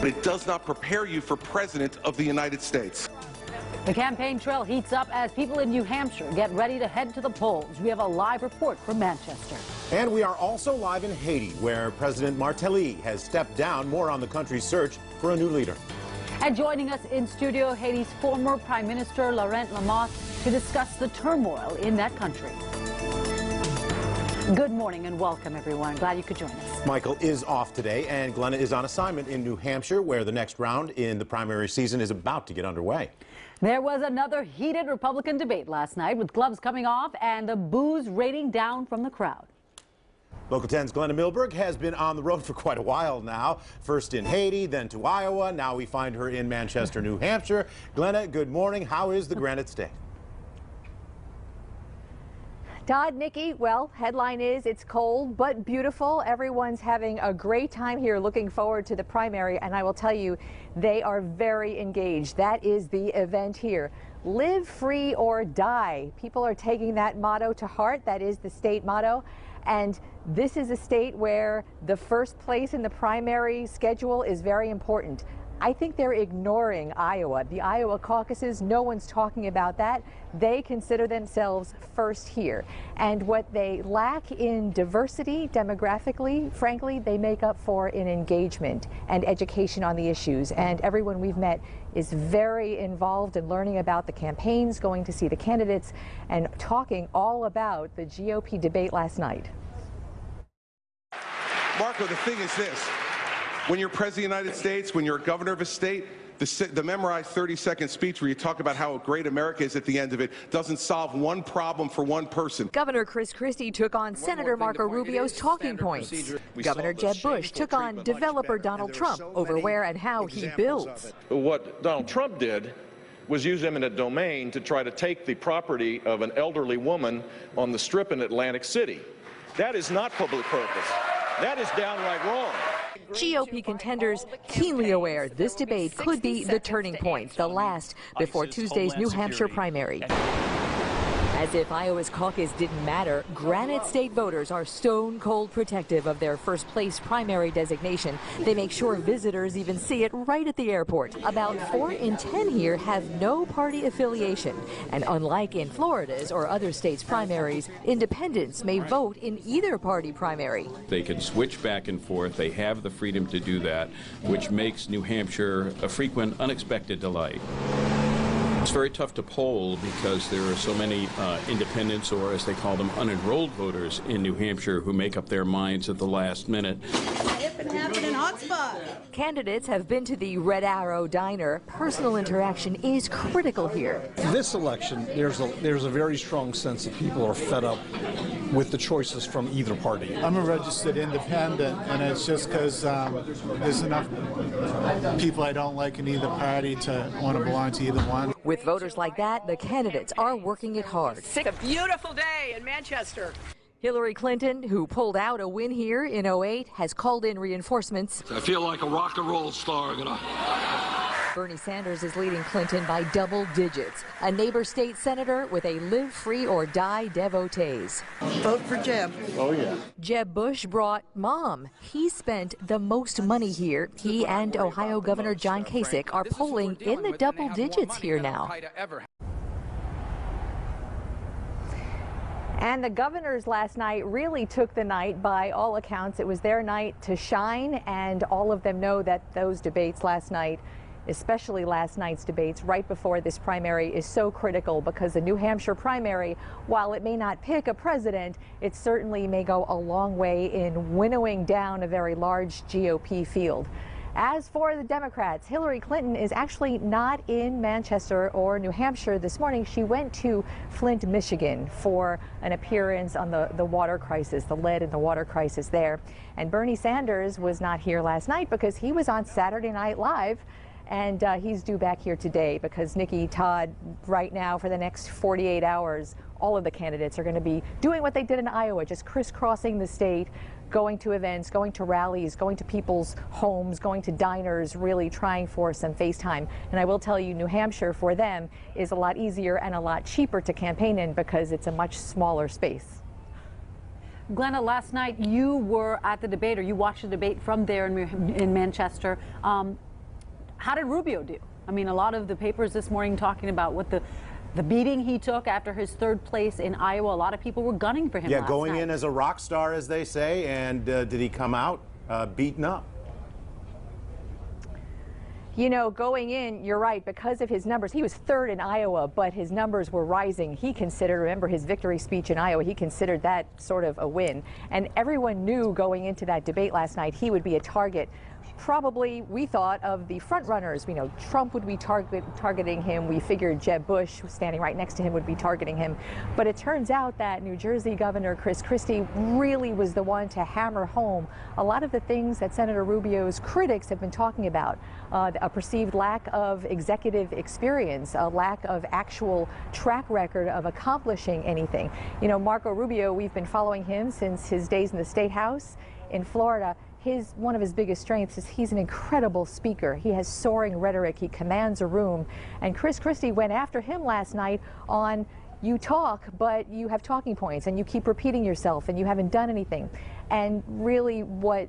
but it does not prepare you for President of the United States. The campaign trail heats up as people in New Hampshire get ready to head to the polls. We have a live report from Manchester. And we are also live in Haiti, where President Martelly has stepped down. More on the country's search for a new leader. And joining us in studio, Haiti's former Prime Minister Laurent Lamothe to discuss the turmoil in that country. Good morning and welcome, everyone. Glad you could join us. Michael is off today, and Glenna is on assignment in New Hampshire, where the next round in the primary season is about to get underway. There was another heated Republican debate last night, with gloves coming off and the boos raining down from the crowd. Local 10's Glenna Milberg has been on the road for quite a while now. First in Haiti, then to Iowa. Now we find her in Manchester, New Hampshire. Glenna, good morning. How is the Granite State? Todd, Neki, well, headline is it's cold but beautiful. Everyone's having a great time here, looking forward to the primary, and I will tell you, they are very engaged. That is the event here. Live free or die. People are taking that motto to heart. That is the state motto. And this is a state where the first place in the primary schedule is very important. I think they're ignoring Iowa. The Iowa caucuses, no one's talking about that. They consider themselves first here. And what they lack in diversity demographically, frankly, they make up for in engagement and education on the issues. And everyone we've met is very involved in learning about the campaigns, going to see the candidates, and talking all about the GOP debate last night. Marco, the thing is this. When you're President of the United States, when you're a governor of a state, the memorized 30-second speech where you talk about how great America is at the end of it doesn't solve one problem for one person. Governor Chris Christie took on Senator Marco Rubio's talking points. Governor Jeb Bush took on developer Donald Trump over where and how he builds. What Donald Trump did was use eminent domain to try to take the property of an elderly woman on the Strip in Atlantic City. That is not public purpose. That is downright wrong. GOP contenders keenly aware this debate could be the turning point, the last before Tuesday's New Hampshire primary. As if Iowa's caucus didn't matter, Granite State voters are stone cold protective of their first place primary designation. They make sure visitors even see it right at the airport. About 4 in 10 here have no party affiliation. And unlike in Florida's or other states' primaries, independents may vote in either party primary. They can switch back and forth. They have the freedom to do that, which makes New Hampshire a frequent, unexpected delight. It's very tough to poll because there are so many independents, or as they call them, unenrolled voters in New Hampshire who make up their minds at the last minute. Candidates have been to the Red Arrow Diner. Personal interaction is critical here. This election, there's a very strong sense that people are fed up with the choices from either party. I'm a registered independent, and it's just because there's enough people I don't like in either party to want to belong to either one. With voters like that, the candidates are working it hard. It's a beautiful day in Manchester. Hillary Clinton, who pulled out a win here in '08, has called in reinforcements. I feel like a rock and roll star. Bernie Sanders is leading Clinton by double digits. A neighbor state senator with a live free or die devotees. Vote for Jeb. Oh, yeah. Jeb Bush brought mom. He spent the most money here. He and Ohio Governor John Kasich are polling in the double digits here now. And the governors last night really took the night. By all accounts, it was their night to shine, and all of them know that those debates last night, especially last night's debates right before this primary, is so critical because the New Hampshire primary, while it may not pick a president, it certainly may go a long way in winnowing down a very large GOP field. As for the Democrats, Hillary Clinton is actually not in Manchester or New Hampshire this morning. She went to Flint, Michigan for an appearance on the water crisis, the lead and the water crisis there. And Bernie Sanders was not here last night because he was on Saturday Night Live. And he's due back here today because Neki, Todd, right now for the next 48 hours, all of the candidates are going to be doing what they did in Iowa, just crisscrossing the state, going to events, going to rallies, going to people's homes, going to diners, really trying for some face time. And I will tell you, New Hampshire for them is a lot easier and a lot cheaper to campaign in because it's a much smaller space. Glenna, last night you were at the debate, or you watched the debate from there in Manchester. how did Rubio do? I mean, a lot of the papers this morning talking about what the beating he took after his third place in Iowa. A lot of people were gunning for him last going night. in as a rock star, as they say, and did he come out beaten up? You know, going in, you're right, because of his numbers. He was third in Iowa, but his numbers were rising. He considered, remember his victory speech in Iowa, he considered that sort of a win. And everyone knew going into that debate last night he would be a target. Probably, we thought, of the front runners. You know, Trump would be targeting him. We figured Jeb Bush, standing right next to him, would be targeting him. But it turns out that New Jersey Governor Chris Christie really was the one to hammer home a lot of the things that Senator Rubio's critics have been talking about. A perceived lack of executive experience, a lack of actual track record of accomplishing anything. You know, Marco Rubio, we've been following him since his days in the State House in Florida. One of his biggest strengths is he's an incredible speaker. He has soaring rhetoric. He commands a room. And Chris Christie went after him last night on, you talk, but you have talking points and you keep repeating yourself and you haven't done anything. And really what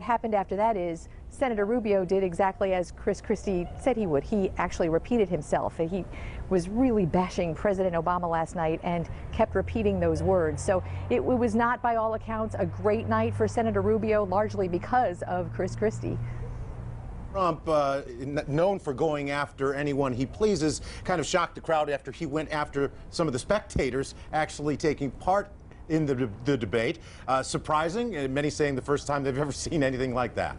happened after that is Senator Rubio did exactly as Chris Christie said he would. He actually repeated himself. He was really bashing President Obama last night and kept repeating those words. So it was not, by all accounts, a great night for Senator Rubio, largely because of Chris Christie. Trump, known for going after anyone he pleases, kind of shocked the crowd after he went after some of the spectators actually taking part in the debate. Surprising, and many saying the first time they've ever seen anything like that.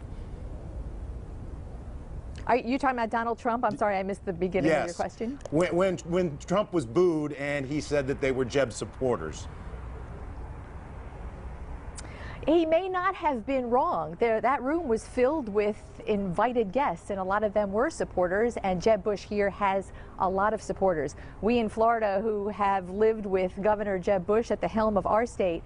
Are you talking about Donald Trump? I'm sorry, I missed the beginning of your question. When Trump was booed and he said that they were Jeb supporters. He may not have been wrong. That room was filled with invited guests, and a lot of them were supporters, and Jeb Bush here has a lot of supporters. We in Florida, who have lived with Governor Jeb Bush at the helm of our state,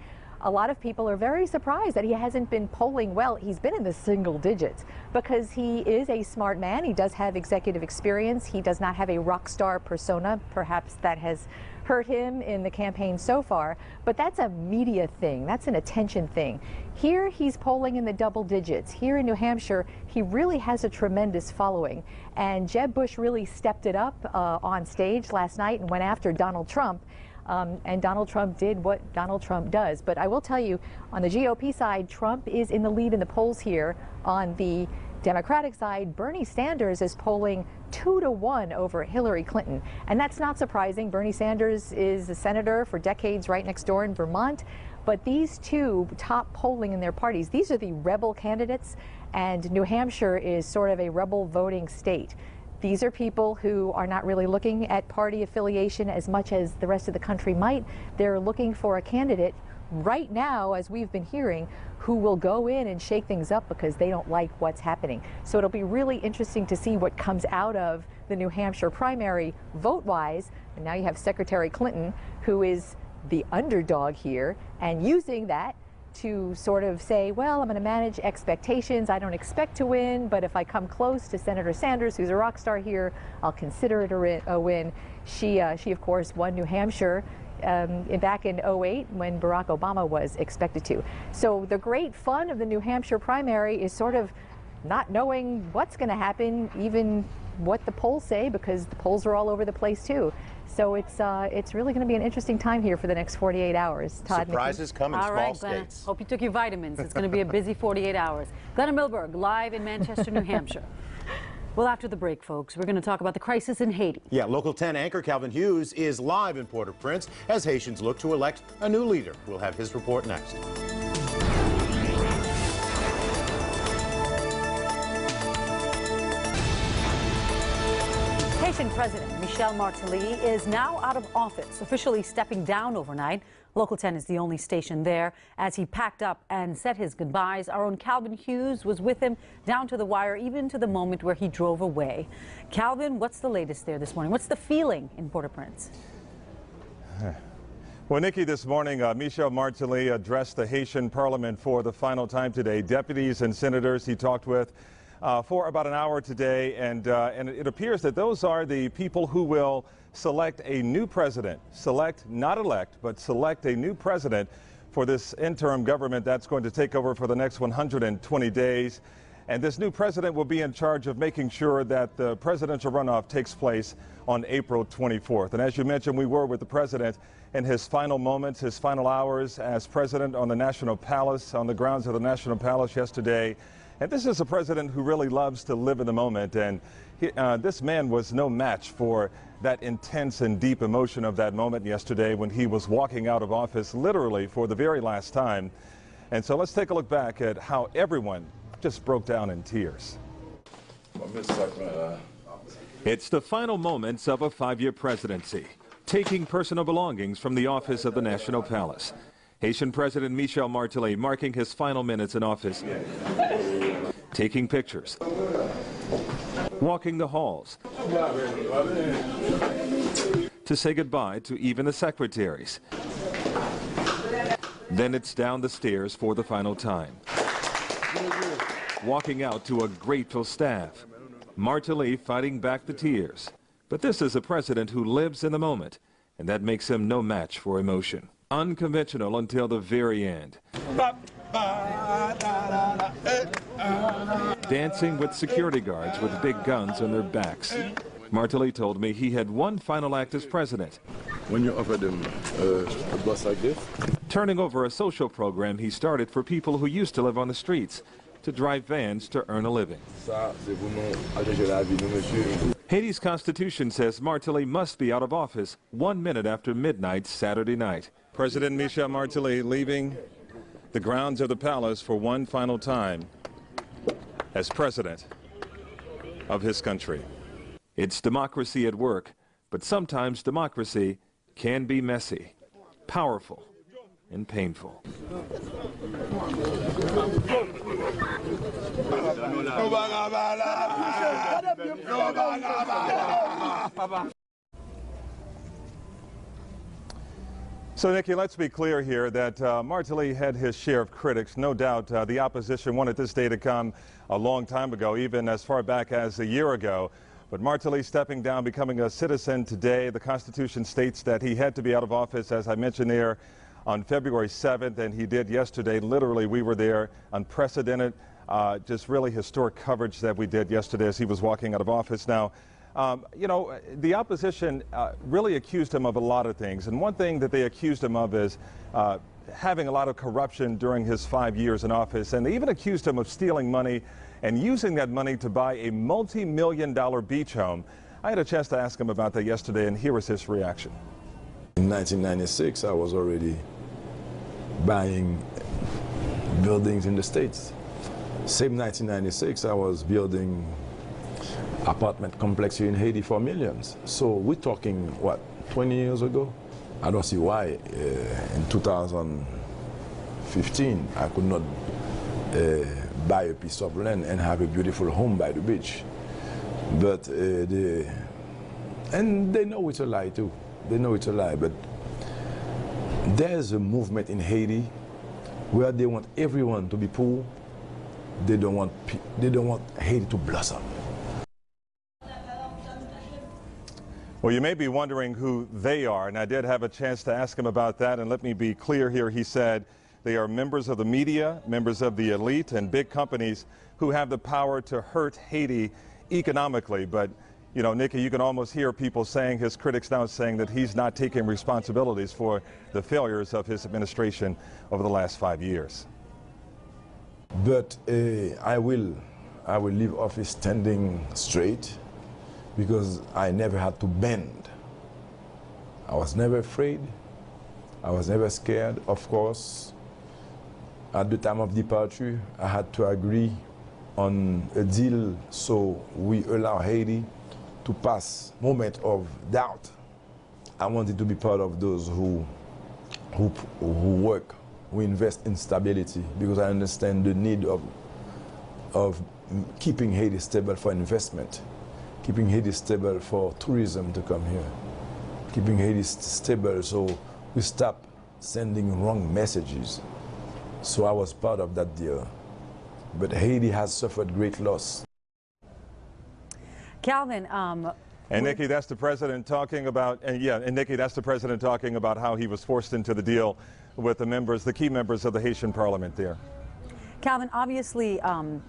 a lot of people are very surprised that he hasn't been polling well. He's been in the single digits because he is a smart man. He does have executive experience. He does not have a rock star persona. Perhaps that has hurt him in the campaign so far, but that's a media thing. That's an attention thing. Here he's polling in the double digits. Here in New Hampshire, he really has a tremendous following. And Jeb Bush really stepped it up on stage last night and went after Donald Trump. And Donald Trump did what Donald Trump does. But I will tell you, on the GOP side, Trump is in the lead in the polls here. On the Democratic side, Bernie Sanders is polling 2-1 over Hillary Clinton. And that's not surprising. Bernie Sanders is a senator for decades right next door in Vermont. But these two top polling in their parties, these are the rebel candidates. And New Hampshire is sort of a rebel voting state. These are people who are not really looking at party affiliation as much as the rest of the country might. They're looking for a candidate right now, as we've been hearing, who will go in and shake things up because they don't like what's happening. So it'll be really interesting to see what comes out of the New Hampshire primary vote-wise. And now you have Secretary Clinton, who is the underdog here, and using that to sort of say, well, I'm going to manage expectations. I don't expect to win, but if I come close to Senator Sanders, who's a rock star here, I'll consider it a win. She of course, won New Hampshire back in 2008 when Barack Obama was expected to. So the great fun of the New Hampshire primary is sort of not knowing what's going to happen, even what the polls say, because the polls are all over the place too. So it's really going to be an interesting time here for the next 48 hours. Todd, surprises Neki? come in all small right, Glenna. states. Hope you took your vitamins. It's going to be a busy 48 hours. Glenna Milberg, live in Manchester, New Hampshire. Well, after the break, folks, we're going to talk about the crisis in Haiti. Yeah, Local 10 anchor Calvin Hughes is live in Port-au-Prince as Haitians look to elect a new leader. We'll have his report next. Haitian President Michel Martelly is now out of office, officially stepping down overnight. Local 10 is the only station there. As he packed up and said his goodbyes, our own Calvin Hughes was with him down to the wire, even to the moment where he drove away. Calvin, what's the latest there this morning? What's the feeling in Port-au-Prince? Well, Neki, this morning, Michel Martelly addressed the Haitian parliament for the final time today. Deputies and senators he talked with for about an hour today, and it appears that those are the people who will select a new president. Select, not elect, but select a new president for this interim government that's going to take over for the next 120 days. And this new president will be in charge of making sure that the presidential runoff takes place on April 24th. And as you mentioned, we were with the president in his final moments, his final hours as president on the National Palace, on the grounds of the National Palace yesterday. And this is a president who really loves to live in the moment. And this man was no match for that intense and deep emotion of that moment yesterday when he was walking out of office literally for the very last time. And so let's take a look back at how everyone just broke down in tears. It's the final moments of a 5-year presidency, taking personal belongings from the office of the National Palace. Haitian President Michel Martelly marking his final minutes in office, taking pictures, walking the halls, to say goodbye to even the secretaries. Then it's down the stairs for the final time, walking out to a grateful staff. Martelly fighting back the tears. But this is a president who lives in the moment, and that makes him no match for emotion. Unconventional until the very end. Dancing with security guards with big guns on their backs. Martelly told me he had one final act as president. When you offer them a bus like this? Turning over a social program he started for people who used to live on the streets, to drive vans to earn a living. Haiti's constitution says Martelly must be out of office 1 minute after midnight Saturday night. President Michel Martelly leaving the grounds of the palace for one final time as president of his country. It's democracy at work, but sometimes democracy can be messy, powerful, and painful. So, Neki, let's be clear here that Martelly had his share of critics. No doubt the opposition wanted this day to come a long time ago, even as far back as a year ago. But Martelly stepping down, becoming a citizen today. The Constitution states that he had to be out of office, as I mentioned there, on February 7th, and he did yesterday. Literally, we were there. Unprecedented, just really historic coverage that we did yesterday as he was walking out of office. Now, you know, the opposition really accused him of a lot of things. And one thing that they accused him of is having a lot of corruption during his 5 years in office. And they even accused him of stealing money and using that money to buy a multi-million-dollar beach home. I had a chance to ask him about that yesterday, and here was his reaction. In 1996, I was already buying buildings in the States. Same 1996, I was building apartment complex here in Haiti for millions. So we're talking, what, 20 years ago? I don't see why in 2015 I could not buy a piece of land and have a beautiful home by the beach. But and they know it's a lie too. They know it's a lie, but there's a movement in Haiti where they want everyone to be poor. They don't want Haiti to blossom. Well, you may be wondering who they are, and I did have a chance to ask him about that, and let me be clear here. He said they are members of the media, members of the elite, and big companies who have the power to hurt Haiti economically. But, you know, Neki, you can almost hear people saying, his critics now saying that he's not taking responsibilities for the failures of his administration over the last 5 years. But I will leave office standing straight, because I never had to bend. I was never afraid. I was never scared, of course. At the time of departure, I had to agree on a deal so we allow Haiti to pass moment of doubt. I wanted to be part of those who work, who invest in stability, because I understand the need of keeping Haiti stable for investment, keeping Haiti stable for tourism to come here, keeping Haiti stable so we stop sending wrong messages. So I was part of that deal. But Haiti has suffered great loss. Calvin, and Neki, that's the president talking about, and Neki, that's the president talking about how he was forced into the deal with the members, the key members of the Haitian parliament there. Calvin, obviously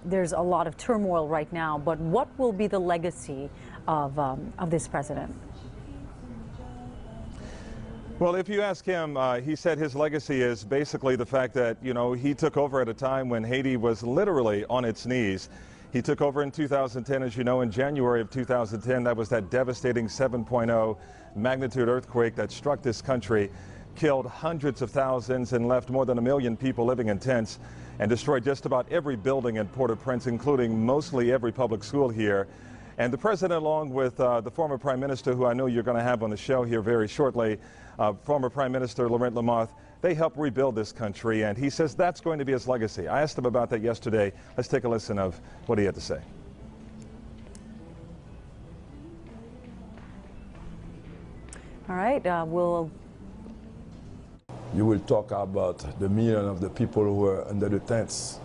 there's a lot of turmoil right now, but what will be the legacy of this president? Well, if you ask him, he said his legacy is basically the fact that, you know, he took over at a time when Haiti was literally on its knees. He took over in 2010, as you know, in January of 2010. That was that devastating 7.0 magnitude earthquake that struck this country, killed hundreds of thousands and left more than 1 million people living in tents, and destroyed just about every building in Port-au-Prince, including mostly every public school here. And the president, along with the former prime minister, who I know you're going to have on the show here very shortly, former Prime Minister Laurent Lamothe, they helped rebuild this country, and he says that's going to be his legacy. I asked him about that yesterday. Let's take a listen of what he had to say. All right, You will talk about the million of the people who were under the tents,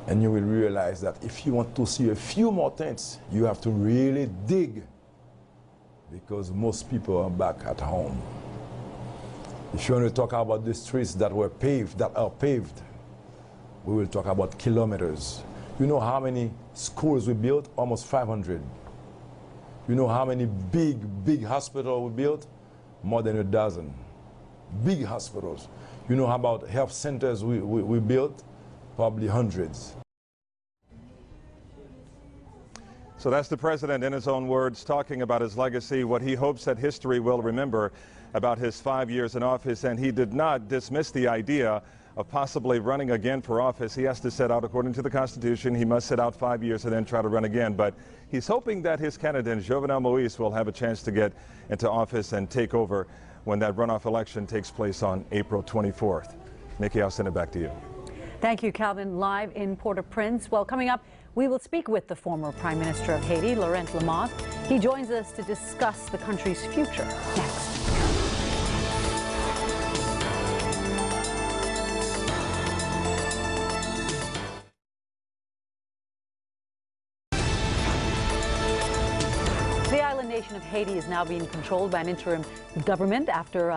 and you will realize that if you want to see a few more tents, you have to really dig, because most people are back at home. If you want to talk about the streets that were paved, that are paved, we will talk about kilometers. You know how many schools we built? Almost 500. You know how many big hospitals we built? More than a dozen. Big hospitals. You know how about health centers we built? Probably hundreds. So that's the president in his own words, talking about his legacy, what he hopes that history will remember about his 5 years in office. And he did not dismiss the idea of possibly running again for office. He has to sit out, according to the Constitution, he must sit out 5 years and then try to run again. But he's hoping that his candidate, Jovenel Moïse, will have a chance to get into office and take over when that runoff election takes place on April 24th. Nikki, I'll send it back to you. Thank you, Calvin, live in Port-au-Prince. Well, coming up, we will speak with the former Prime Minister of Haiti, Laurent Lamothe. He joins us to discuss the country's future next. The island nation of Haiti is now being controlled by an interim government after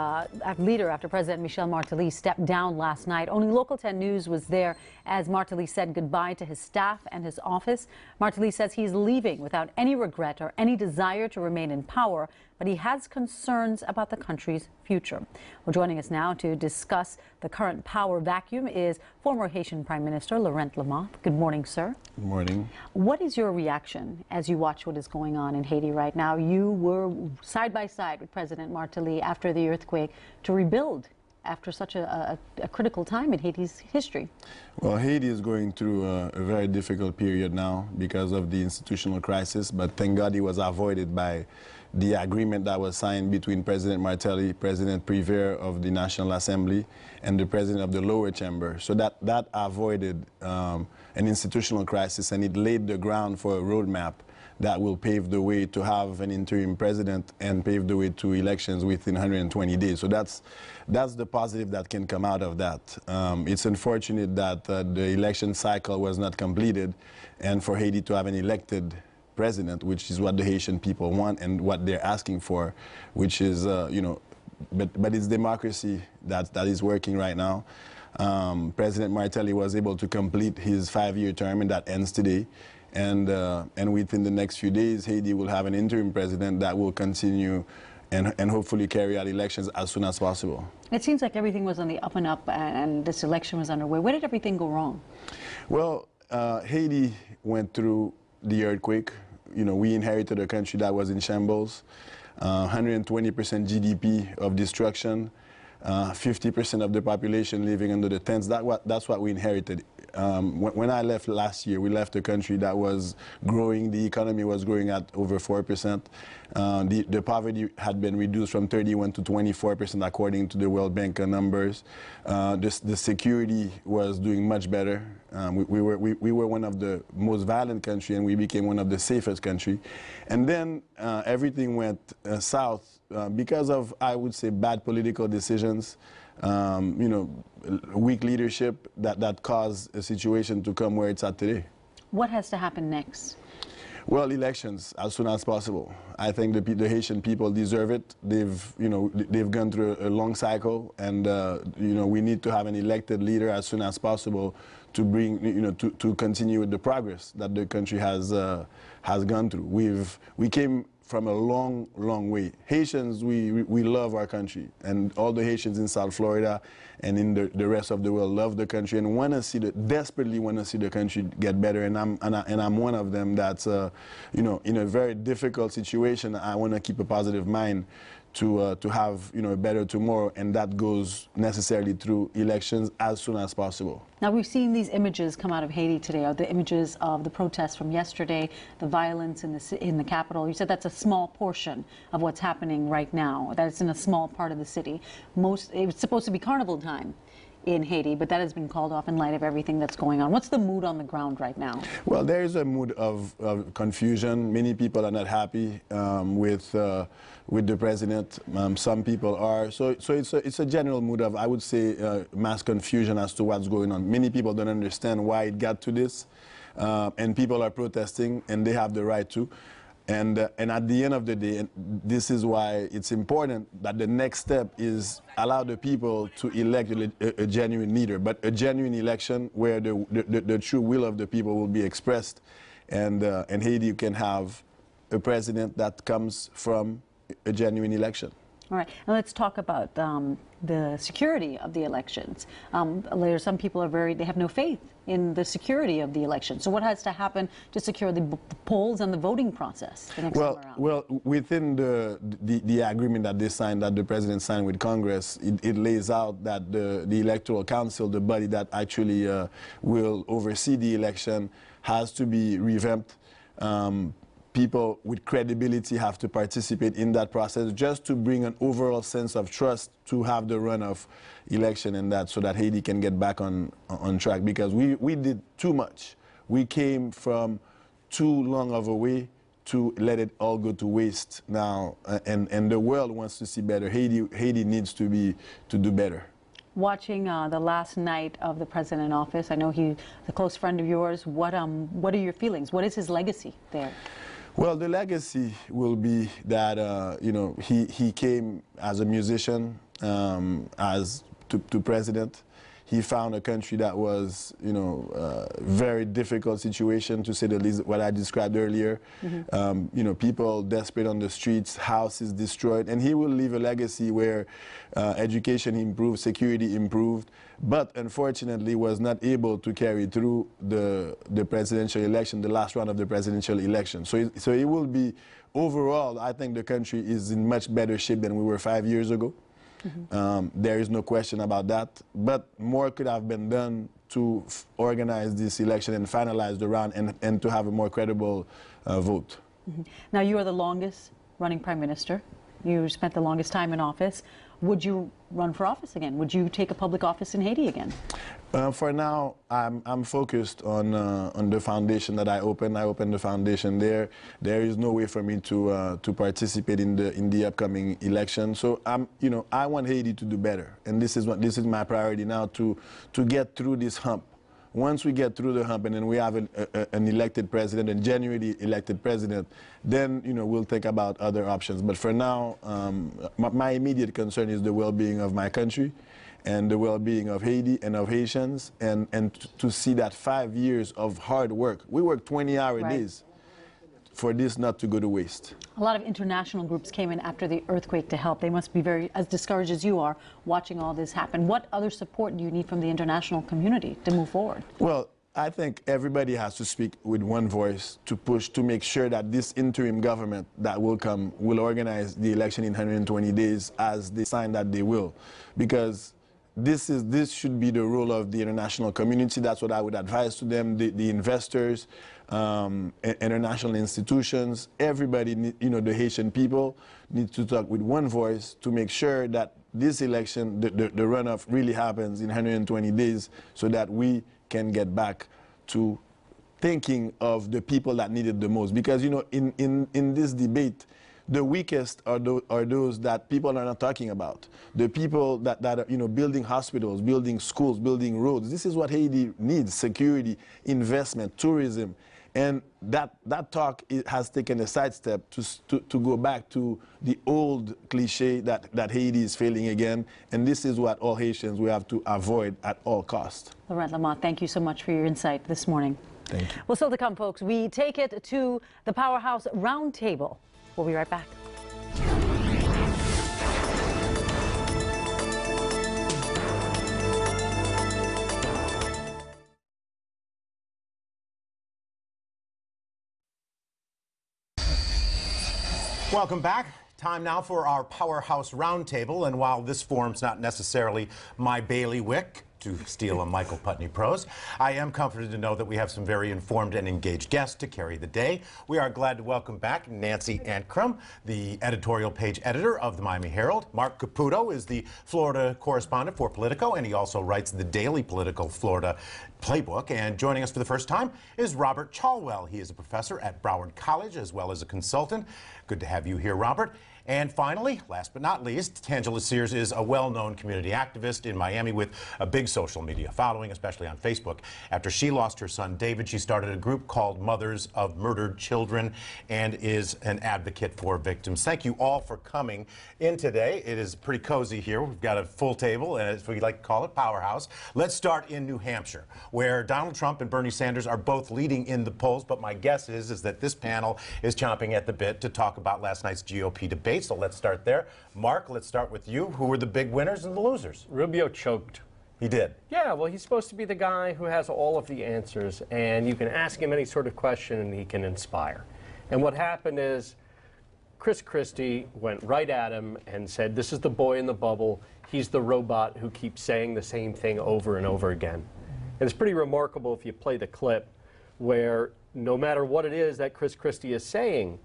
President Michel Martelly stepped down last night. Only Local 10 News was there as Martelly said goodbye to his staff and his office. Martelly says he's leaving without any regret or any desire to remain in power, but he has concerns about the country's future. Well, joining us now to discuss the current power vacuum is former Haitian Prime Minister Laurent Lamothe. Good morning, sir. Good morning. What is your reaction as you watch what is going on in Haiti right now? You were side by side with President Martelly after the earthquake to rebuild after such a critical time in Haiti's history. Well, Haiti is going through a very difficult period now because of the institutional crisis, but thank God it was avoided by the agreement that was signed between President Martelly, President Prévert of the National Assembly, and the President of the lower chamber. So that avoided an institutional crisis, and it laid the ground for a roadmap that will pave the way to have an interim president and pave the way to elections within 120 days. So that's the positive that can come out of that. It's unfortunate that the election cycle was not completed, and for Haiti to have an elected president, which is what the Haitian people want and what they're asking for, which is, you know, but it's democracy that is working right now. President Martelly was able to complete his 5-year term, and that ends today. And within the next few days, Haiti will have an interim president that will continue and hopefully carry out elections as soon as possible. It seems like everything was on the up and up, and this election was underway. Where did everything go wrong? Well, Haiti went through the earthquake. You know, we inherited a country that was in shambles, 120% GDP of destruction, 50% of the population living under the tents. That's what we inherited. When I left last year, we left a country that was growing. The economy was growing at over 4%. The poverty had been reduced from 31 to 24%, according to the World Bank numbers. The security was doing much better. We were one of the most violent countries, and we became one of the safest countries. And then everything went south because of, I would say, bad political decisions. You know, weak leadership that caused a situation to come where it's at today. What has to happen next? Well, elections as soon as possible. I think the Haitian people deserve it. They've gone through a long cycle, and you know, we need to have an elected leader as soon as possible bring, to continue with the progress that the country has gone through. We came from a long, long way. Haitians, we love our country, and all the Haitians in South Florida and in the rest of the world love the country and want to see desperately want to see the country get better. And I'm one of them that's, in a very difficult situation. I want to keep a positive mind to have a better tomorrow, and that goes necessarily through elections as soon as possible. Now, we've seen these images come out of Haiti today, are the images of the protests from yesterday, the violence in the capital. You said that's a small portion of what's happening right now, that it's in a small part of the city. It was supposed to be carnival time in Haiti, but that has been called off in light of everything that's going on. What's the mood on the ground right now? Well, there is a mood of confusion. Many people are not happy with the president. Some people are. So it's a general mood of, I would say, mass confusion as to what's going on. Many people don't understand why it got to this, and people are protesting, and they have the right to. And at the end of the day, and this is why it's important that the next step is allow the people to elect a genuine leader, but a genuine election where the true will of the people will be expressed, and Haiti can have a president that comes from a genuine election. All right, now let's talk about the security of the elections. Some people they have no faith in the security of the election. So what has to happen to secure the polls and the voting process the next time around? Well, within the agreement that they signed, that the president signed with Congress, it lays out that the Electoral Council, the body that actually will oversee the election, has to be revamped. People with credibility have to participate in that process just to bring an overall sense of trust to have the run of election and that, so that Haiti can get back on track, because we did too much. We came from too long of a way to let it all go to waste now, and the world wants to see better. Haiti needs to do better. Watching the last night of the president in office, I know he's a close friend of yours. What are your feelings? What is his legacy there? Well, the legacy will be that he came as a musician, to president. He found a country that was, very difficult situation, to say the least, what I described earlier. Mm-hmm. People desperate on the streets, houses destroyed, and he will leave a legacy where education improved, security improved, but unfortunately was not able to carry through the presidential election, the last round of the presidential election. So it will be, overall, I think the country is in much better shape than we were 5 years ago. Mm-hmm. There is no question about that, but more could have been done to organize this election and finalize the round, and to have a more credible vote. Mm-hmm. Now, you are the longest running prime minister. You spent the longest time in office. Would you run for office again? Would you take a public office in Haiti again? For now, I'm focused on the foundation that I opened. I opened the foundation there. There is no way for me to participate in the upcoming election. So I want Haiti to do better, and this is my priority now, to get through this hump. Once we get through the hump and then we have an elected president, a genuinely elected president, then we'll think about other options. But for now, my immediate concern is the well-being of my country, and the well-being of Haiti and of Haitians, and to see that 5 years of hard work. We work 20-hour days for this not to go to waste. A lot of international groups came in after the earthquake to help. They must be very, as discouraged as you are, watching all this happen. What other support do you need from the international community to move forward? Well, I think everybody has to speak with one voice to push to make sure that this interim government that will come will organize the election in 120 days, as they sign that they will. Because this should be the role of the international community. That's what I would advise to them, the investors, international institutions, everybody, the Haitian people need to talk with one voice to make sure that this election, the runoff, really happens in 120 days, so that we can get back to thinking of the people that need it the most. Because, in this debate, the weakest are those that people are not talking about. The people that are, building hospitals, building schools, building roads. This is what Haiti needs: security, investment, tourism. And that talk has taken a sidestep to go back to the old cliche that Haiti is failing again. And this is what all Haitians we have to avoid at all costs. Laurent Lamont, thank you so much for your insight this morning. Thank you. Well, still to come, folks, we take it to the Powerhouse Roundtable. We'll be right back. Welcome back. Time now for our Powerhouse Roundtable. And while this forum's not necessarily my bailiwick, to steal a Michael Putney prose, I am comforted to know that we have some very informed and engaged guests to carry the day. We are glad to welcome back Nancy Ankrum, the editorial page editor of the Miami Herald. Mark Caputo is the Florida correspondent for Politico, and he also writes the daily Political Florida Playbook. And joining us for the first time is Robert Chalwell. He is a professor at Broward College as well as a consultant. Good to have you here, Robert. And finally, last but not least, Tangela Sears is a well-known community activist in Miami with a big social media following, especially on Facebook. After she lost her son, David, she started a group called Mothers of Murdered Children and is an advocate for victims. Thank you all for coming in today. It is pretty cozy here. We've got a full table, and as we like to call it, Powerhouse. Let's start in New Hampshire, where Donald Trump and Bernie Sanders are both leading in the polls, but my guess is that this panel is chomping at the bit to talk about last night's GOP debate. So let's start there. Mark, let's start with you. Who were the big winners and the losers? Rubio choked. He did? Yeah, well, he's supposed to be the guy who has all of the answers, and you can ask him any sort of question and he can inspire. And what happened is Chris Christie went right at him and said, this is the boy in the bubble. He's the robot who keeps saying the same thing over and over again. And it's pretty remarkable if you play the clip where no matter what it is that Chris Christie is saying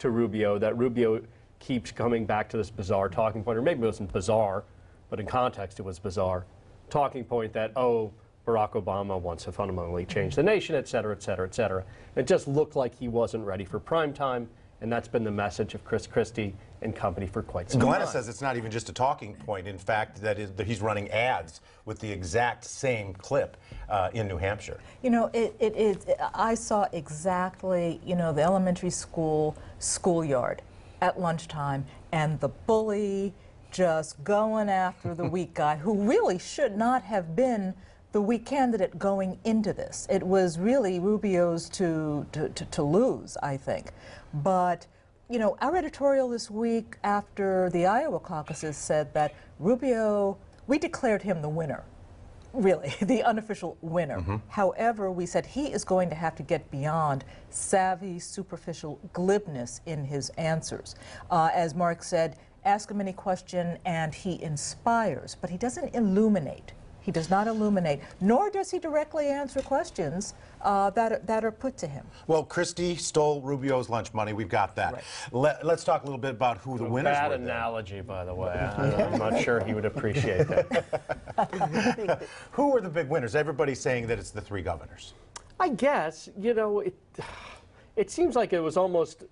to Rubio, that Rubio keeps coming back to this bizarre talking point, or maybe it wasn't bizarre, but in context it was bizarre, talking point that, oh, Barack Obama wants to fundamentally change the nation, et cetera, et cetera, et cetera. It just looked like he wasn't ready for prime time, and that's been the message of Chris Christie and company for quite some time. Glenna says it's not even just a talking point. In fact, that is, he's running ads with the exact same clip in New Hampshire. You know, I saw exactly, you know, the elementary school schoolyard at lunchtime, and the bully just going after the weak guy who really should not have been the weak candidate going into this. It was really Rubio's to lose, I think. But, you know, our editorial this week after the Iowa caucuses said that Rubio, we declared him the winner. Really, the unofficial winner. However, we said he is going to have to get beyond savvy, superficial glibness in his answers. As Mark said, ask him any question and he inspires, but he doesn't illuminate. He does not illuminate, nor does he directly answer questions that are put to him. Well, Christie stole Rubio's lunch money. We've got that. Right. Let's talk a little bit about who the winners were. Bad analogy, by the way. I'm not sure he would appreciate that. Who were the big winners? Everybody's saying that it's the three governors. I guess, you know, it seems like it was almost,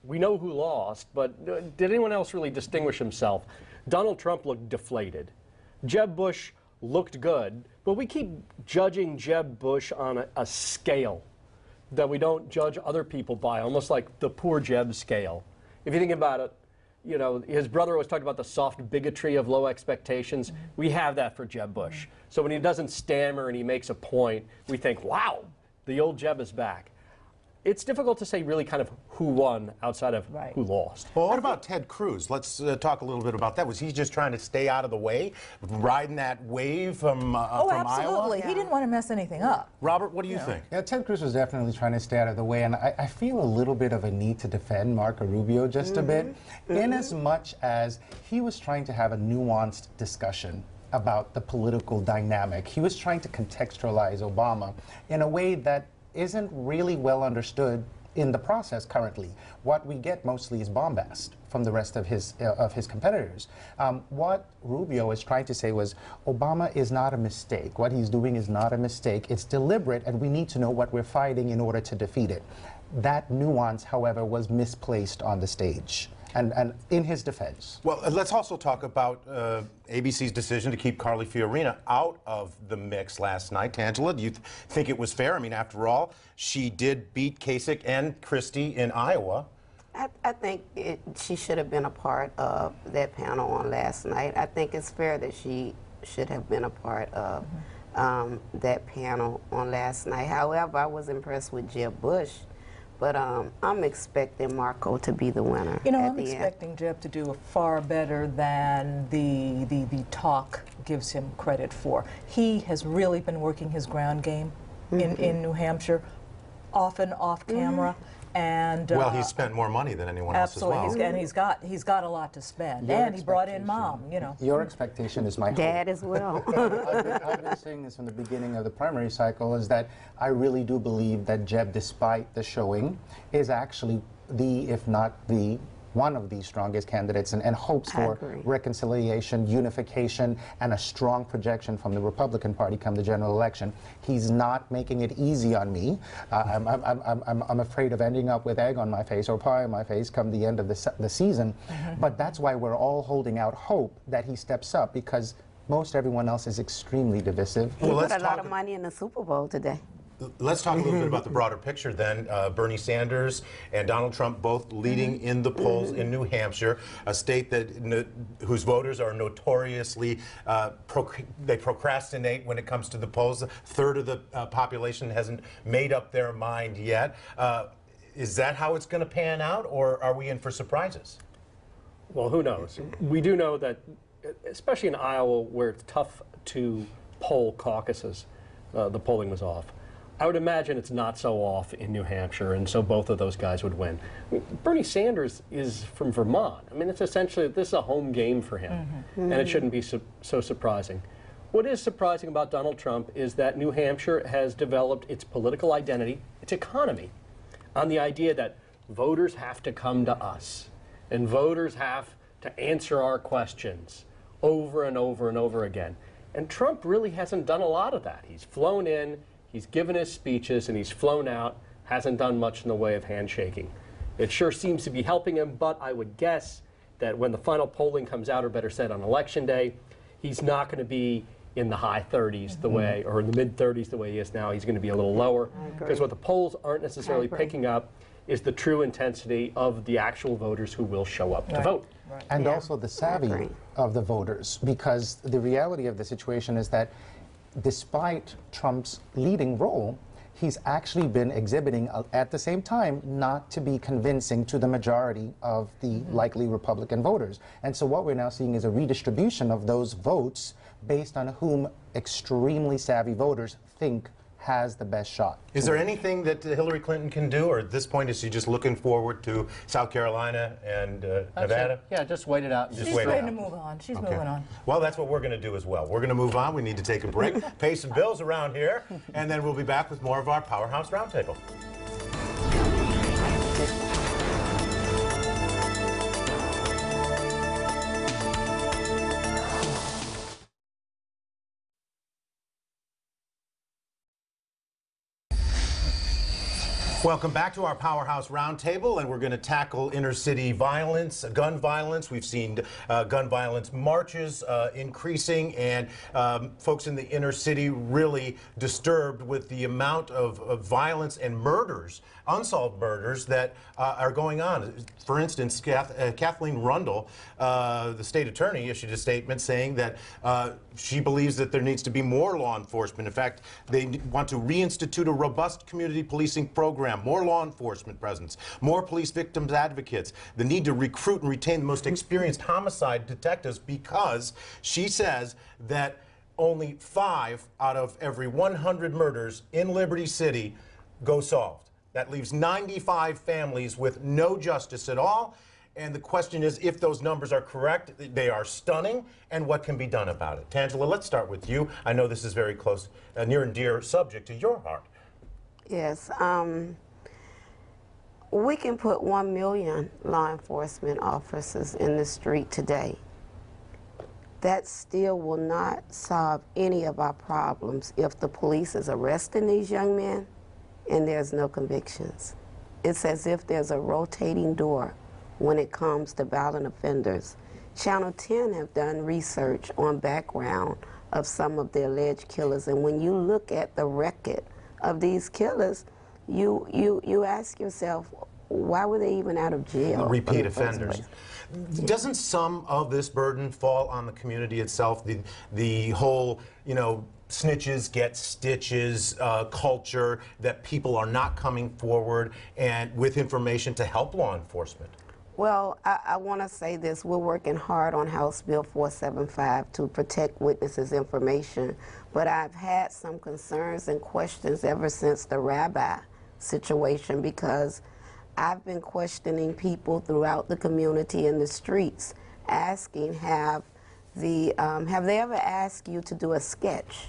we know who lost, but did anyone else really distinguish himself? Donald Trump looked deflated. Jeb Bush looked good, but we keep judging Jeb Bush on a scale that we don't judge other people by, almost like the poor Jeb scale. If you think about it, you know, his brother always talked about the soft bigotry of low expectations. We have that for Jeb Bush. So when he doesn't stammer and he makes a point, we think, wow, the old Jeb is back. It's difficult to say really kind of who won outside of who lost. Well, what about Ted Cruz? Let's talk a little bit about that. Was he just trying to stay out of the way, riding that wave from Iowa? Absolutely. He didn't want to mess anything up. Robert, what do you think? Yeah, Ted Cruz was definitely trying to stay out of the way, and I feel a little bit of a need to defend Marco Rubio just a bit, in as much as he was trying to have a nuanced discussion about the political dynamic. He was trying to contextualize Obama in a way that isn't really well understood in the process currently. What we get mostly is bombast from the rest of his competitors. What Rubio is trying to say was Obama is not a mistake. What he's doing is not a mistake. It's deliberate, and we need to know what we're fighting in order to defeat it. That nuance, however, was misplaced on the stage. And in his defense. Well, let's also talk about ABC's decision to keep Carly Fiorina out of the mix last night. Tangela, do you think it was fair? I mean, after all, she did beat Kasich and Christie in Iowa. I think she should have been a part of that panel on last night. I think it's fair that she should have been a part of that panel on last night. However, I was impressed with Jeb Bush. But I'm expecting Marco to be the winner. You know, I'm expecting Jeb to do far better than the talk gives him credit for. He has really been working his ground game in New Hampshire, often off camera. And well, he's spent more money than anyone else as well. Absolutely, and he's got a lot to spend. And he brought in Mom, you know. Your expectation is my dad as well. I've been saying this from the beginning of the primary cycle, is that I really do believe that Jeb, despite the showing, is actually the, if not the, one of the strongest candidates, and hopes for reconciliation, unification, and a strong projection from the Republican Party come the general election. He's not making it easy on me. I'm afraid of ending up with egg on my face or pie on my face come the end of the season. But that's why we're all holding out hope that he steps up, because most everyone else is extremely divisive. He put a lot of money in the Super Bowl today. Let's talk a little bit about the broader picture then. Bernie Sanders and Donald Trump both leading in the polls in New Hampshire, a state that whose voters are notoriously, they procrastinate when it comes to the polls. A third of the population hasn't made up their mind yet. Is that how it's going to pan out, or are we in for surprises? Well, who knows? We do know that, especially in Iowa, where it's tough to poll caucuses, the polling was off. I would imagine it's not so off in New Hampshire, and so both of those guys would win. Bernie Sanders is from Vermont. I mean, it's essentially, this is a home game for him, and it shouldn't be so surprising. What is surprising about Donald Trump is that New Hampshire has developed its political identity, its economy, on the idea that voters have to come to us, and voters have to answer our questions over and over and over again. And Trump really hasn't done a lot of that. He's flown in, he's given his speeches, and he's flown out, hasn't done much in the way of handshaking. It sure seems to be helping him, but I would guess that when the final polling comes out, or better said, on Election Day, he's not going to be in the high 30s the way, or in the mid 30s the way he is now. He's going to be a little lower, because what the polls aren't necessarily picking up is the true intensity of the actual voters who will show up to vote. And also the savvy of the voters, because the reality of the situation is that despite Trump's leading role, he's actually been exhibiting at the same time not to be convincing to the majority of the likely Republican voters. And so what we're now seeing is a redistribution of those votes based on whom extremely savvy voters think has the best shot. Is there anything that Hillary Clinton can do, or at this point is she just looking forward to South Carolina and Nevada? Yeah, just wait it out. She's ready to move on. She's moving on. Well, that's what we're going to do as well. We're going to move on. We need to take a break, pay some bills around here, and then we'll be back with more of our Powerhouse Roundtable. Welcome back to our Powerhouse Roundtable, and we're going to tackle inner-city violence, gun violence. We've seen gun violence marches increasing, and folks in the inner city really disturbed with the amount of violence and murders, unsolved murders that are going on. For instance, Kathleen Rundle, the state attorney, issued a statement saying that she believes that there needs to be more law enforcement. In fact, they want to reinstitute a robust community policing program, more law enforcement presence, more police victims advocates, the need to recruit and retain the most experienced homicide detectives, because she says that only 5 out of every 100 murders in Liberty City go solved. That leaves 95 families with no justice at all. And the question is, if those numbers are correct, they are stunning, and what can be done about it? Tangela, let's start with you. I know this is very close, near and dear subject to your heart. Yes. We can put 1 million law enforcement officers in the street today. That still will not solve any of our problems if the police is arresting these young men and there's no convictions. It's as if there's a rotating door when it comes to violent offenders. Channel 10 have done research on background of some of the alleged killers, and when you look at the record of these killers, you ask yourself, why were they even out of jail? Repeat offenders. Doesn't some of this burden fall on the community itself? The whole, snitches get stitches culture, that people are not coming forward and with information to help law enforcement? Well, I want to say this. We're working hard on House Bill 475 to protect witnesses' information, but I've had some concerns and questions ever since the rabbi situation, because I've been questioning people throughout the community in the streets, asking, have they ever asked you to do a sketch?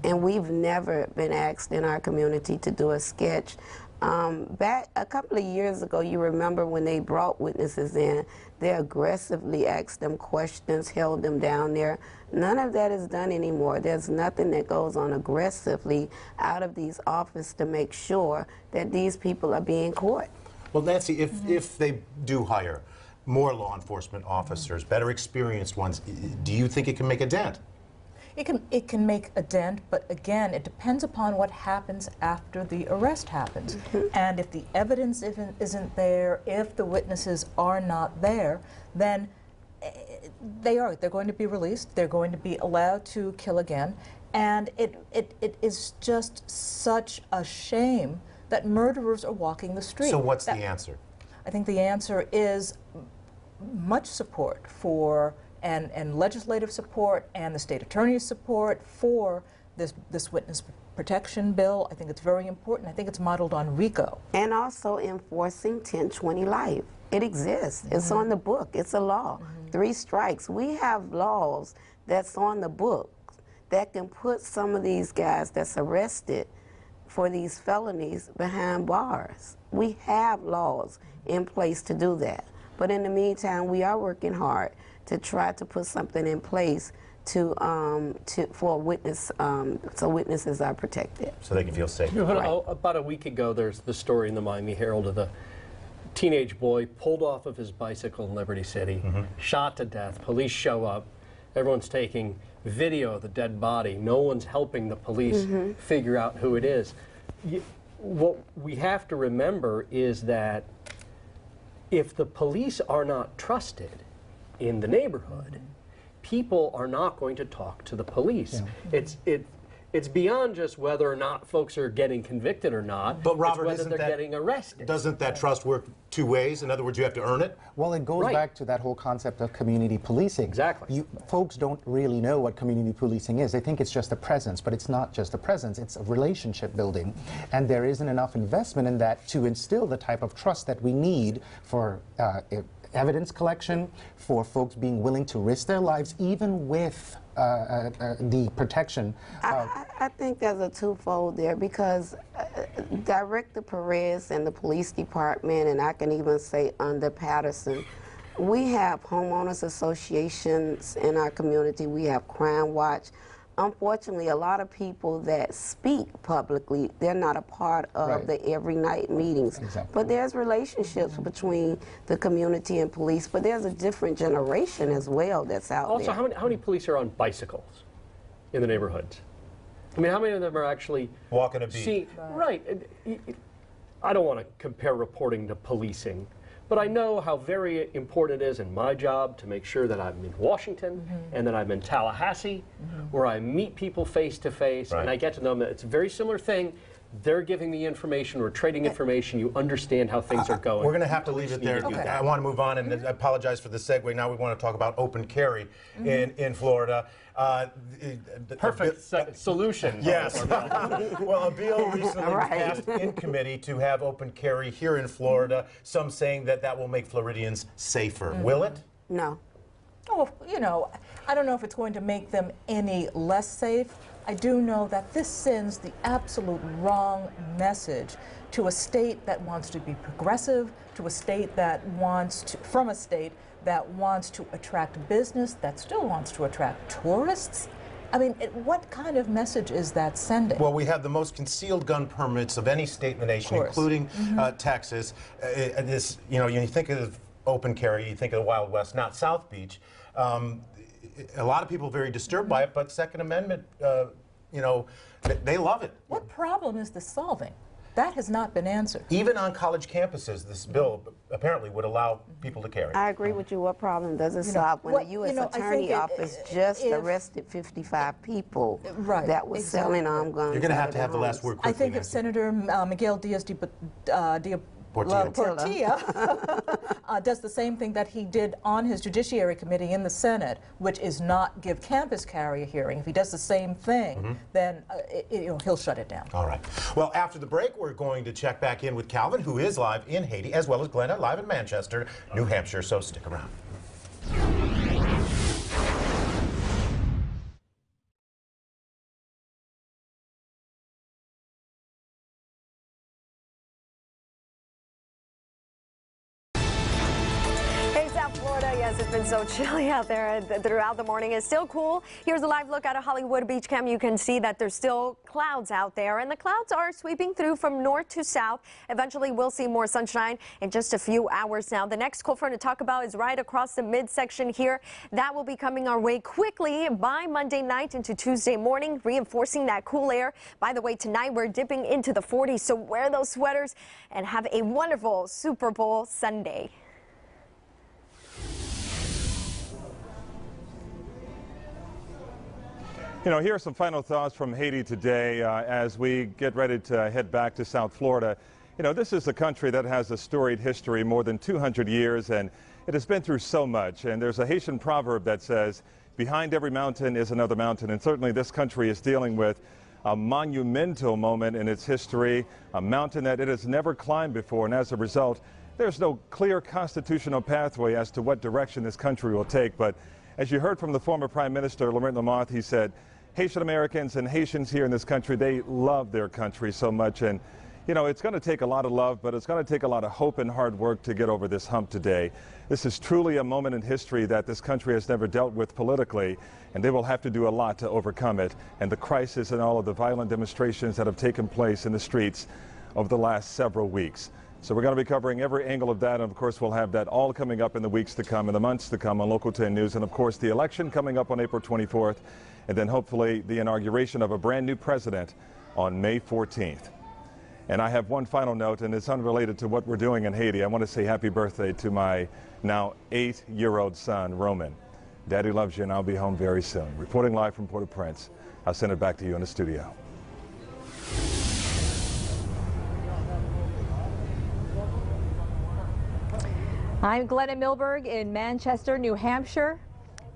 And we've never been asked in our community to do a sketch. Back a couple of years ago, you remember when they brought witnesses in, they aggressively asked them questions, held them down there. None of that is done anymore. There's nothing that goes on aggressively out of these offices to make sure that these people are being caught. Well, Nancy, if they do hire more law enforcement officers, better experienced ones, do you think it can make a dent? It can make a dent, but again, it depends upon what happens after the arrest happens. And if the evidence isn't there, if the witnesses are not there, then they're going to be released. They're going to be allowed to kill again. And it is just such a shame that murderers are walking the street. So what's the answer? I think the answer is much support for and legislative support and the state attorney's support for this witness protection bill. I think it's very important. I think it's modeled on RICO. And also enforcing 1020 life. It exists. It's on the book. It's a law. 3 strikes. We have laws that's on the book that can put some of these guys that's arrested for these felonies behind bars. We have laws in place to do that. But in the meantime, we are working hard to try to put something in place for witness, so witnesses are protected. So they can feel safe. About a week ago, there's the story in the Miami Herald of the teenage boy pulled off of his bicycle in Liberty City, shot to death. Police show up. Everyone's taking video of the dead body. No one's helping the police figure out who it is. What we have to remember is that if the police are not trusted in the neighborhood, people are not going to talk to the police. It's beyond just whether or not folks are getting convicted or not, but Robert, it's whether they're getting arrested. Doesn't that trust work 2 ways? In other words, you have to earn it? Well, it goes back to that whole concept of community policing. Exactly. Folks don't really know what community policing is. They think it's just a presence, but it's not just a presence. It's a relationship building. And there isn't enough investment in that to instill the type of trust that we need for evidence collection, for folks being willing to risk their lives, even with the protection. I think there's a twofold there, because Director Perez and the police department, and I can even say under Patterson, we have homeowners associations in our community. We have Crime Watch. Unfortunately, a lot of people that speak publicly, they're not a part of the every night meetings. But there's relationships between the community and police, but there's a different generation as well that's out there. Also, how many police are on bicycles in the neighborhoods? I mean, how many of them are actually walking a beat? I don't want to compare reporting to policing, but I know how very important it is in my job to make sure that I'm in Washington and that I'm in Tallahassee, where I meet people face to face, and I get to know them. It's a very similar thing. They're giving me information, we're trading information, you understand how things are going. We're going to have to leave it there. I want to move on, and I apologize for the segue. Now we want to talk about open carry in Florida. Perfect solution. Yes. Well, a bill recently passed in committee to have open carry here in Florida, some saying that will make Floridians safer. Will it? No. Oh, I don't know if it's going to make them any less safe. I do know that this sends the absolute wrong message to a state that wants to be progressive, to a state that wants to, from a state that wants to attract business, that still wants to attract tourists. I mean, what kind of message is that sending? Well, we have the most concealed gun permits of any state in the nation, including Texas. You think of open carry. You think of the Wild West, not South Beach. A lot of people very disturbed by it, but Second Amendment, you know, they love it. What problem is this solving? That has not been answered. Even on college campuses, this bill apparently would allow people to carry. I agree with you. What problem does it solve when the U.S. Attorney Office just arrested 55 people that were selling armed guns? You're going to have the last word quickly, I think if Nancy. Senator Miguel Portilla does the same thing that he did on his Judiciary Committee in the Senate, which is not give campus carry a hearing. If he does the same thing, then you know, he'll shut it down. All right. Well, after the break, we're going to check back in with Calvin, who is live in Haiti, as well as Glenna, live in Manchester, New Hampshire. So stick around. Yes, it's been so chilly out there throughout the morning. It's still cool. Here's a live look out of Hollywood Beach Cam. You can see that there's still clouds out there, and the clouds are sweeping through from north to south. Eventually, we'll see more sunshine in just a few hours now. The next cold front to talk about is right across the midsection here. That will be coming our way quickly by Monday night into Tuesday morning, reinforcing that cool air. By the way, tonight we're dipping into the 40s, so wear those sweaters and have a wonderful Super Bowl Sunday. You know, here are some final thoughts from Haiti today as we get ready to head back to South Florida. You know, this is a country that has a storied history, more than 200 years, and it has been through so much. And there's a Haitian proverb that says, behind every mountain is another mountain. And certainly this country is dealing with a monumental moment in its history, a mountain that it has never climbed before. And as a result, there's no clear constitutional pathway as to what direction this country will take. But as you heard from the former Prime Minister, Laurent Lamothe, he said, Haitian Americans and Haitians here in this country, they love their country so much. And, you know, it's going to take a lot of love, but it's going to take a lot of hope and hard work to get over this hump today. This is truly a moment in history that this country has never dealt with politically, and they will have to do a lot to overcome it. And the crisis and all of the violent demonstrations that have taken place in the streets over the last several weeks. So we're going to be covering every angle of that, and of course we'll have that all coming up in the weeks to come, in the months to come on Local 10 News, and of course the election coming up on April 24th, and then hopefully the inauguration of a brand new president on May 14th. And I have one final note, and it's unrelated to what we're doing in Haiti. I want to say happy birthday to my now 8-year-old son, Roman. Daddy loves you, and I'll be home very soon. Reporting live from Port-au-Prince. I'll send it back to you in the studio. I'm Glenna Milberg in Manchester, New Hampshire.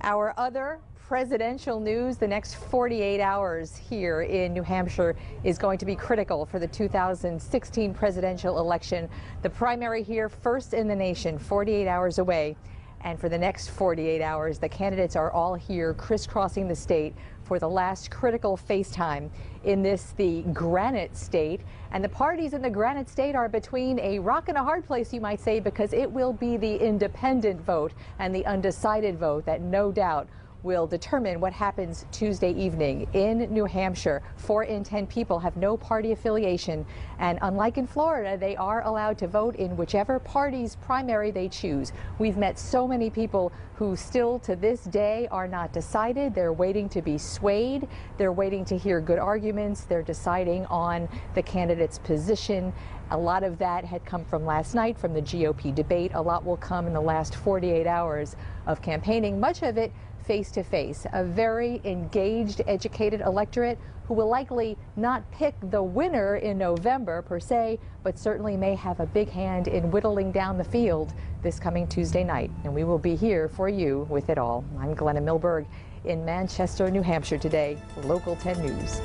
Our other presidential news, the next 48 hours here in New Hampshire is going to be critical for the 2016 presidential election. The primary here, first in the nation, 48 hours away. And for the next 48 hours, the candidates are all here crisscrossing the state for the last critical FaceTime in this, the Granite State. And the parties in the Granite State are between a rock and a hard place, you might say, because it will be the independent vote and the undecided vote that no doubt will determine what happens Tuesday evening in New Hampshire. 4 in 10 people have no party affiliation, and unlike in Florida, they are allowed to vote in whichever party's primary they choose. We've met so many people who still to this day are not decided. They're waiting to be swayed. They're waiting to hear good arguments. They're deciding on the candidate's position. A lot of that had come from last night from the GOP debate. A lot will come in the last 48 hours of campaigning, much of it face-to-face. A very engaged, educated electorate who will likely not pick the winner in November per se, but certainly may have a big hand in whittling down the field this coming Tuesday night. And we will be here for you with it all. I'm Glenna Milberg in Manchester, New Hampshire today, Local 10 News.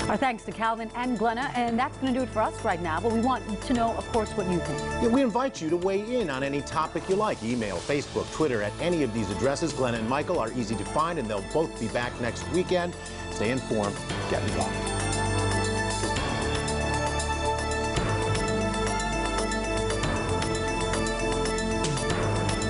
Our thanks to Calvin and Glenna, and that's going to do it for us right now, but we want to know, of course, what you think. Yeah, we invite you to weigh in on any topic you like. Email, Facebook, Twitter, at any of these addresses. Glenna and Michael are easy to find, and they'll both be back next weekend. Stay informed, get involved.